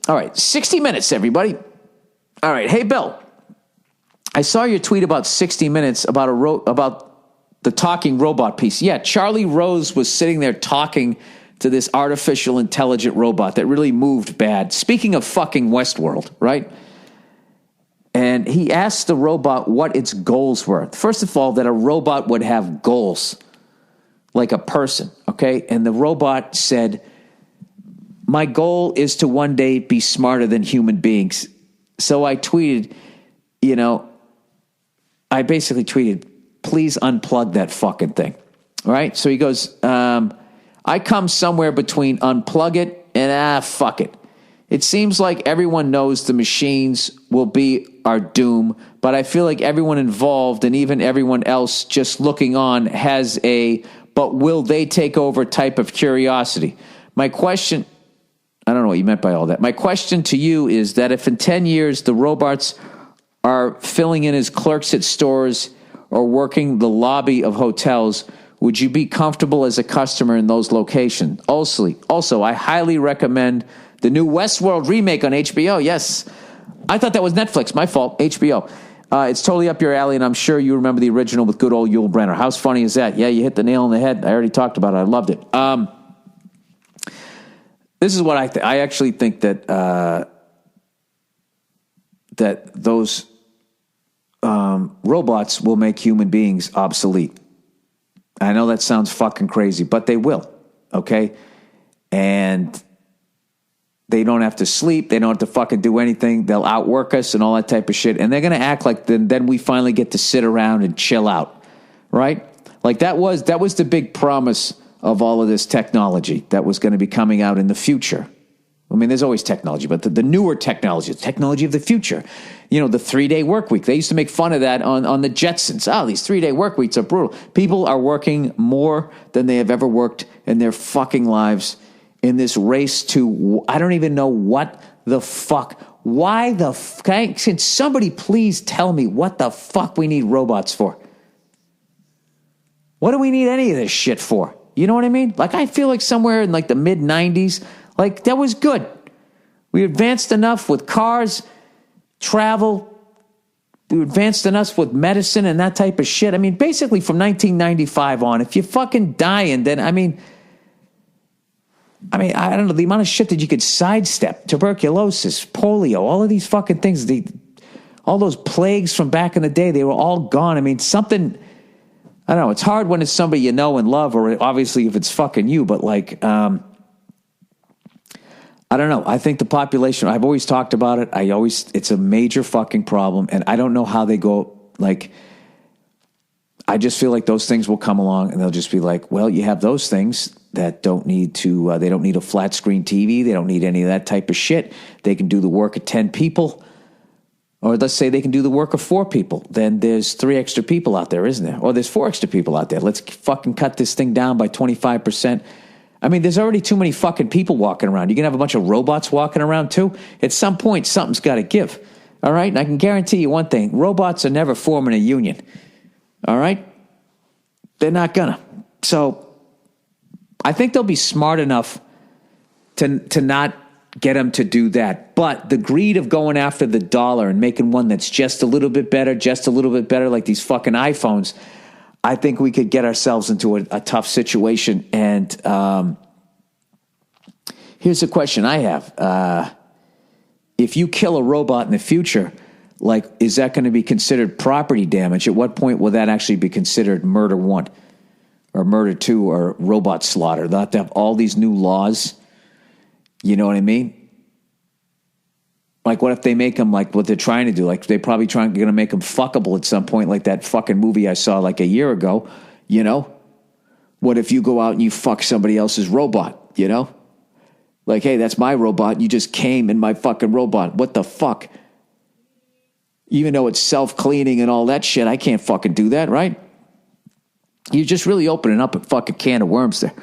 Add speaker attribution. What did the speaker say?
Speaker 1: All right, 60 Minutes, everybody. All right, hey, Bill. I saw your tweet about 60 Minutes about the talking robot piece. Yeah, Charlie Rose was sitting there talking to this artificial intelligent robot that really moved bad. Speaking of fucking Westworld, right? And he asked the robot what its goals were. First of all, that a robot would have goals like a person, okay? And the robot said, my goal is to one day be smarter than human beings. So I tweeted, I basically tweeted, please unplug that fucking thing. All right? So he goes, I come somewhere between unplug it and fuck it. It seems like everyone knows the machines will be our doom, but I feel like everyone involved and even everyone else just looking on has but will they take over type of curiosity. My question, I don't know what you meant by all that. My question to you is that if in 10 years the robots are filling in as clerks at stores or working the lobby of hotels, would you be comfortable as a customer in those locations? Also, I highly recommend the new Westworld remake on HBO. Yes, I thought that was Netflix. My fault. HBO. It's totally up your alley, and I'm sure you remember the original with good old Yul Brynner. How funny is that? Yeah, you hit the nail on the head. I already talked about it. I loved it. This is what I think. I actually think that that those robots will make human beings obsolete. I know that sounds fucking crazy, but they will, okay? And they don't have to sleep. They don't have to fucking do anything. They'll outwork us and all that type of shit. And they're going to act like then we finally get to sit around and chill out, right? Like that was the big promise of all of this technology that was going to be coming out in the future. I mean, there's always technology, but the newer technology, the technology of the future, the 3-day work week. They used to make fun of that on the Jetsons. Oh, these 3-day work weeks are brutal. People are working more than they have ever worked in their fucking lives in this race to, I don't even know what the fuck. Why the fuck? Can somebody please tell me what the fuck we need robots for? What do we need any of this shit for? You know what I mean? Like, I feel like somewhere in like the mid-90s, like that was good. We advanced enough with cars, travel. We advanced enough with medicine and that type of shit. I mean, basically from 1995 on, if you're fucking dying, then I mean, I don't know, the amount of shit that you could sidestep, tuberculosis, polio, all of these fucking things, all those plagues from back in the day, they were all gone. I mean, something, I don't know, it's hard when it's somebody you know and love, or obviously if it's fucking you, but like, I don't know. I think the population, I've always talked about it. It's a major fucking problem, and I don't know how they go, like, I just feel like those things will come along and they'll just be like, well, you have those things that don't need to, they don't need a flat screen TV. They don't need any of that type of shit. They can do the work of 10 people. Or let's say they can do the work of 4 people. Then there's 3 extra people out there, isn't there? Or there's 4 extra people out there. Let's fucking cut this thing down by 25%. I mean, there's already too many fucking people walking around. You're going to have a bunch of robots walking around too? At some point, something's got to give. All right? And I can guarantee you one thing. Robots are never forming a union. All right? They're not gonna. So I think they'll be smart enough to not get them to do that. But the greed of going after the dollar and making one that's just a little bit better, like these fucking iPhones, I think we could get ourselves into a tough situation. And here's a question I have. If you kill a robot in the future, like, is that going to be considered property damage? At what point will that actually be considered murder 1 or murder 2 or robot slaughter? They'll have to have all these new laws. You know what I mean? Like, what if they make them like what they're trying to do? Like, they probably going to make them fuckable at some point, like that fucking movie I saw like a year ago, What if you go out and you fuck somebody else's robot, Like, hey, that's my robot. You just came in my fucking robot. What the fuck? Even though it's self-cleaning and all that shit, I can't fucking do that, right? You're just really opening up a fucking can of worms there.